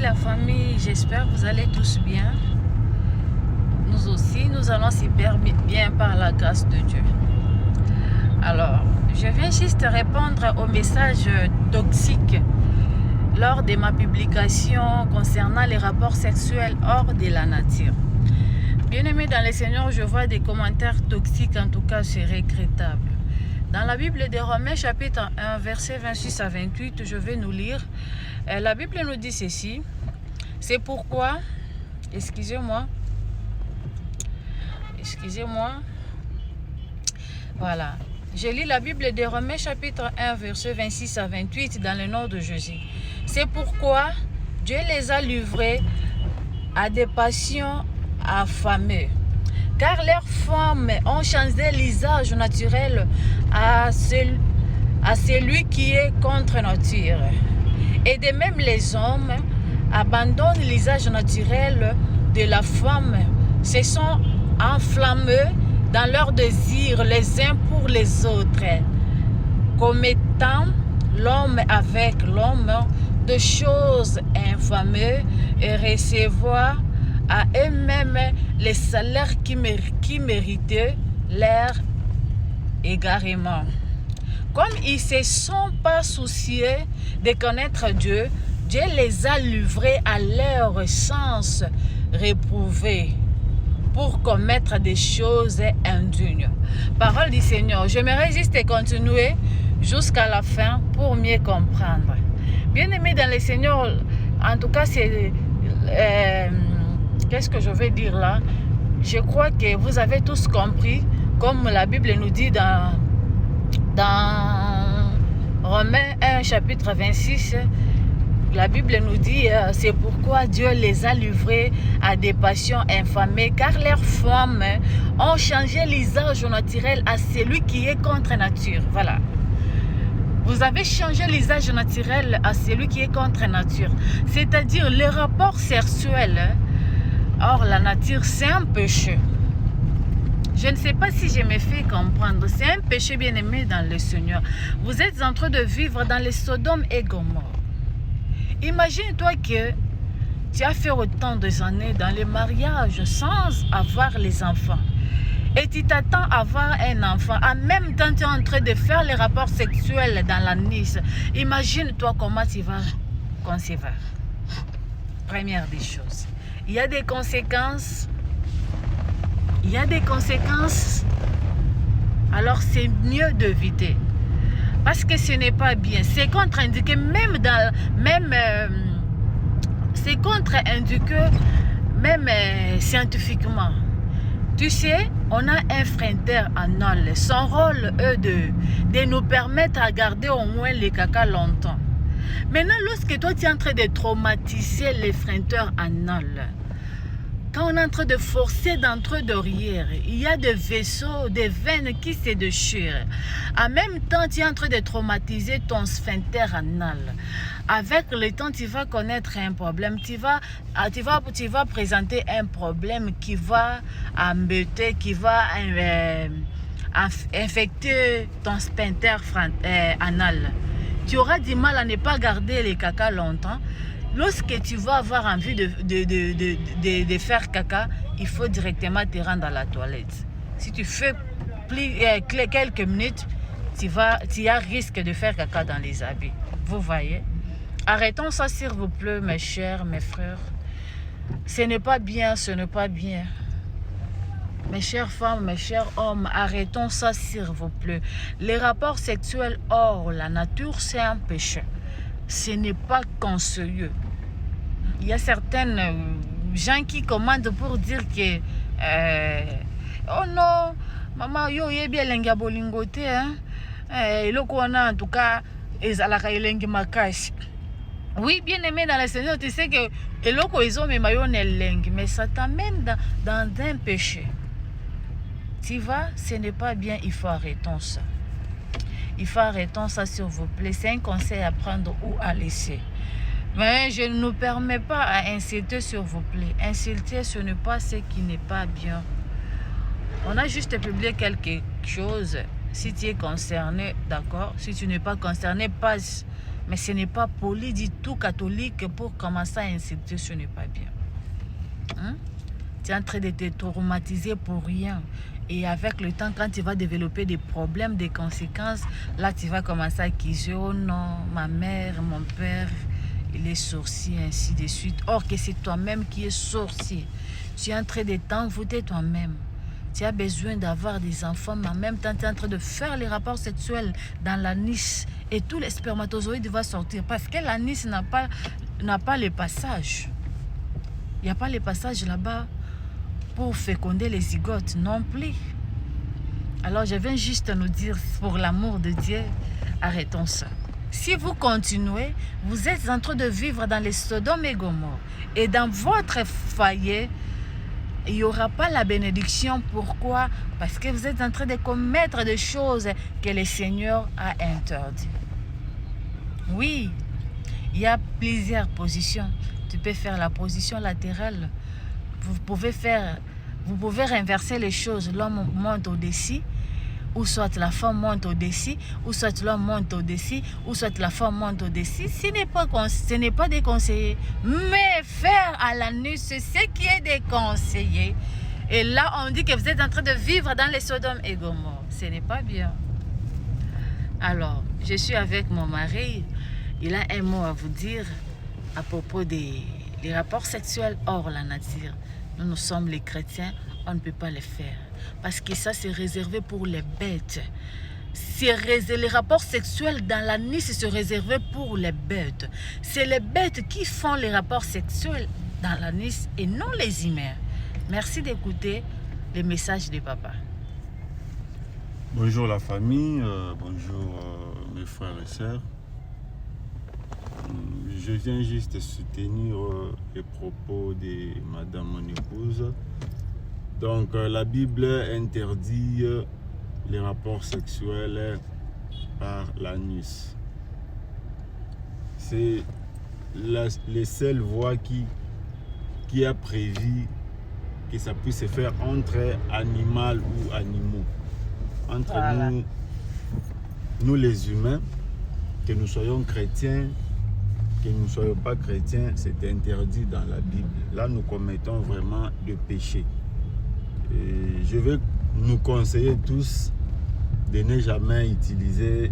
la famille, j'espère que vous allez tous bien. Nous aussi, nous allons super bien par la grâce de Dieu. Alors, je viens juste répondre au message toxique lors de ma publication concernant les rapports sexuels hors de la nature. Bien-aimés dans le Seigneur, je vois des commentaires toxiques, en tout cas c'est regrettable. Dans la Bible de Romains chapitre 1, versets 26 à 28, je vais nous lire. La Bible nous dit ceci. C'est pourquoi, excusez-moi, voilà. Je lis la Bible de Romains chapitre 1, versets 26 à 28 dans le nom de Jésus. C'est pourquoi Dieu les a livrés à des passions affamées, car leurs femmes ont changé l'usage naturel à celui qui est contre nature. Et de même les hommes abandonnent l'usage naturel de la femme, se sont enflammés dans leurs désirs les uns pour les autres, commettant l'homme avec l'homme de choses infâmes et recevoir à eux-mêmes les salaires qui méritaient leur égarement. Comme ils ne se sont pas souciés de connaître Dieu, Dieu les a livrés à leur sens réprouvé pour commettre des choses indignes. Parole du Seigneur. J'aimerais juste continuer jusqu'à la fin pour mieux comprendre. Bien-aimés dans le Seigneur, en tout cas, c'est... qu'est-ce que je vais dire là? Je crois que vous avez tous compris, comme la Bible nous dit dans Romains 1, chapitre 26, la Bible nous dit, c'est pourquoi Dieu les a livrés à des passions infâmes, car leurs femmes ont changé l'usage naturel à celui qui est contre nature. Voilà. Vous avez changé l'usage naturel à celui qui est contre nature. C'est-à-dire, les rapports sexuels hors la nature, c'est un péché. Je ne sais pas si je me fais comprendre. C'est un péché bien-aimé dans le Seigneur. Vous êtes en train de vivre dans les Sodome et Gomorrhe. Imagine-toi que tu as fait autant de années dans le mariage sans avoir les enfants. Et tu t'attends à avoir un enfant. En même temps, tu es en train de faire les rapports sexuels dans la nuit. Imagine-toi comment tu vas concevoir. Première des choses. Il y a des conséquences. Il y a des conséquences. Alors, c'est mieux d'éviter. Parce que ce n'est pas bien. C'est contre-indiqué. C'est contre-indiqué, même scientifiquement. Tu sais, on a un sphincter anal. Son rôle est de nous permettre à garder au moins les caca longtemps. Maintenant, lorsque toi, tu es en train de traumatiser les sphincter anal, quand on est en train de forcer d'entre derrière, il y a des vaisseaux, des veines qui se déchirent. En même temps, tu es en train de traumatiser ton sphincter anal. Avec le temps, tu vas connaître un problème. Tu vas présenter un problème qui va embêter, qui va infecter ton sphincter anal. Tu auras du mal à ne pas garder les caca longtemps. Lorsque tu vas avoir envie de faire caca, il faut directement te rendre à la toilette. Si tu fais quelques minutes, tu as risque de faire caca dans les habits. Vous voyez? Arrêtons ça, s'il vous plaît, mes chers, mes frères. Ce n'est pas bien, ce n'est pas bien. Mes chères femmes, mes chers hommes, arrêtons ça, s'il vous plaît. Les rapports sexuels hors la nature, c'est un péché. Ce n'est pas conseilleux. Il y a certaines gens qui commandent pour dire que oh non, maman, yo bien lenga bolingote, hein. Et le qu'on a en tout cas, ezalaka elengi makasi. Oui, bien aimé dans le Seigneur, tu sais que ils ont même lengi, mais ça t'amène dans un péché. Tu vois, ce n'est pas bien, il faut arrêter ça. Il faut arrêter ça, s'il vous plaît. C'est un conseil à prendre ou à laisser. Mais je ne nous permets pas à insulter, s'il vous plaît. Insulter, ce n'est pas ce qui n'est pas bien. On a juste publié quelque chose. Si tu es concerné, d'accord. Si tu n'es pas concerné, passe. Mais ce n'est pas poli du tout catholique pour commencer à insulter, ce n'est pas bien. Hein? Tu es en train de te traumatiser pour rien. Et avec le temps, quand tu vas développer des problèmes, des conséquences, là tu vas commencer à accuser, oh non, ma mère, mon père, il est sorcier, ainsi de suite. Or que c'est toi-même qui es sorcier. Tu es en train de t'envoûter toi-même. Tu as besoin d'avoir des enfants, mais en même temps, tu es en train de faire les rapports sexuels dans la niche. Et tous les spermatozoïdes vont sortir. Parce que la niche n'a pas les passages. Il n'y a pas les passages là-bas pour féconder les zygotes non plus. Alors, je viens juste nous dire, pour l'amour de Dieu, arrêtons ça. Si vous continuez, vous êtes en train de vivre dans les Sodome et Gomorrhe. Et dans votre foyer, il n'y aura pas la bénédiction. Pourquoi? Parce que vous êtes en train de commettre des choses que le Seigneur a interdites. Oui, il y a plusieurs positions. Tu peux faire la position latérale. Vous pouvez renverser les choses. L'homme monte au-dessus, ou soit la femme monte au-dessus, ou soit l'homme monte au-dessus, ou soit la femme monte au-dessus. Ce n'est pas déconseillé. Mais faire à la nuit, c'est ce qui est déconseillé. Et là, on dit que vous êtes en train de vivre dans les Sodomes et Gomorrhe. Ce n'est pas bien. Alors, je suis avec mon mari. Il a un mot à vous dire à propos des rapports sexuels hors la nature. Nous sommes les chrétiens, on ne peut pas les faire. Parce que ça, c'est réservé pour les bêtes. Les rapports sexuels dans la nuit, c'est réservé pour les bêtes. C'est les bêtes qui font les rapports sexuels dans la nuit et non les humains. Merci d'écouter les messages de papa. Bonjour la famille, bonjour mes frères et sœurs. Je viens juste soutenir les propos de madame mon épouse. Donc la Bible interdit les rapports sexuels par l'anus. C'est les seules voies qui a prévu que ça puisse se faire entre animaux ou animaux. Entre voilà. Nous les humains, que nous soyons chrétiens, que nous ne soyons pas chrétiens, c'est interdit dans la Bible. Là, nous commettons vraiment de péché. Et je vais nous conseiller tous de ne jamais utiliser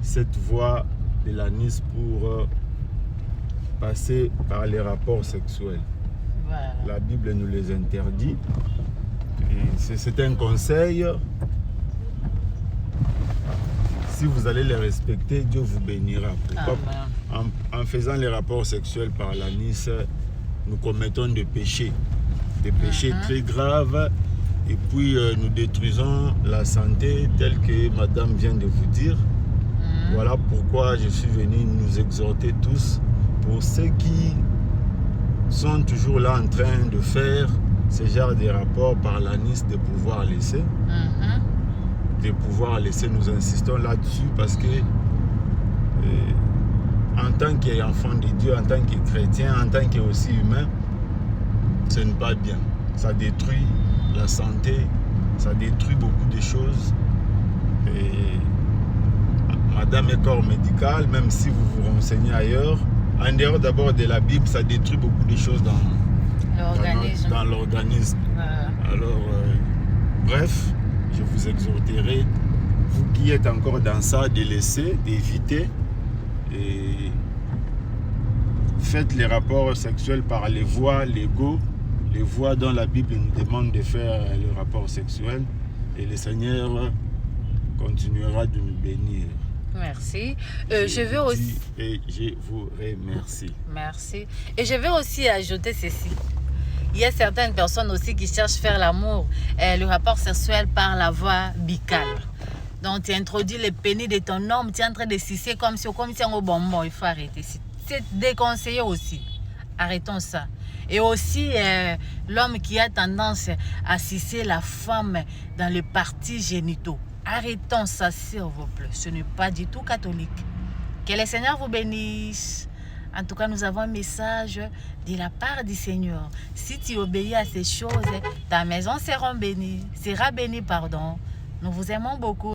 cette voie de l'anus pour passer par les rapports sexuels. Voilà. La Bible nous les interdit. C'est un conseil. Si vous allez les respecter, Dieu vous bénira. En faisant les rapports sexuels par l'anus, nous commettons des péchés très graves. Et puis nous détruisons la santé telle que madame vient de vous dire. Voilà pourquoi je suis venu nous exhorter tous, pour ceux qui sont toujours là en train de faire ce genre de rapports par l'anus, de pouvoir laisser. Nous insistons là-dessus parce que en tant qu'enfant de Dieu, en tant que chrétien, en tant qu'aussi humain, ce n'est pas bien. Ça détruit la santé, ça détruit beaucoup de choses. Et madame est corps médical, même si vous vous renseignez ailleurs, en dehors d'abord de la Bible, ça détruit beaucoup de choses dans l'organisme. Alors, bref, je vous exhorterai, vous qui êtes encore dans ça, de laisser, d'éviter. Et faites les rapports sexuels par les voies légaux, les voies dont la Bible nous demande de faire le rapport sexuel. Et le Seigneur continuera de nous bénir. Merci. Je veux aussi... Et je vous remercie. Merci. Et je veux aussi ajouter ceci. Il y a certaines personnes aussi qui cherchent à faire l'amour, le rapport sexuel par la voie buccale. Donc tu introduis le pénis de ton homme, tu es en train de sucer comme si on au bonbon. Il faut arrêter. C'est déconseillé aussi. Arrêtons ça. Et aussi l'homme qui a tendance à sucer la femme dans les parties génitaux. Arrêtons ça s'il vous plaît. Ce n'est pas du tout catholique. Que le Seigneur vous bénisse. En tout cas, nous avons un message de la part du Seigneur. Si tu obéis à ces choses, ta maison sera bénie. Nous vous aimons beaucoup.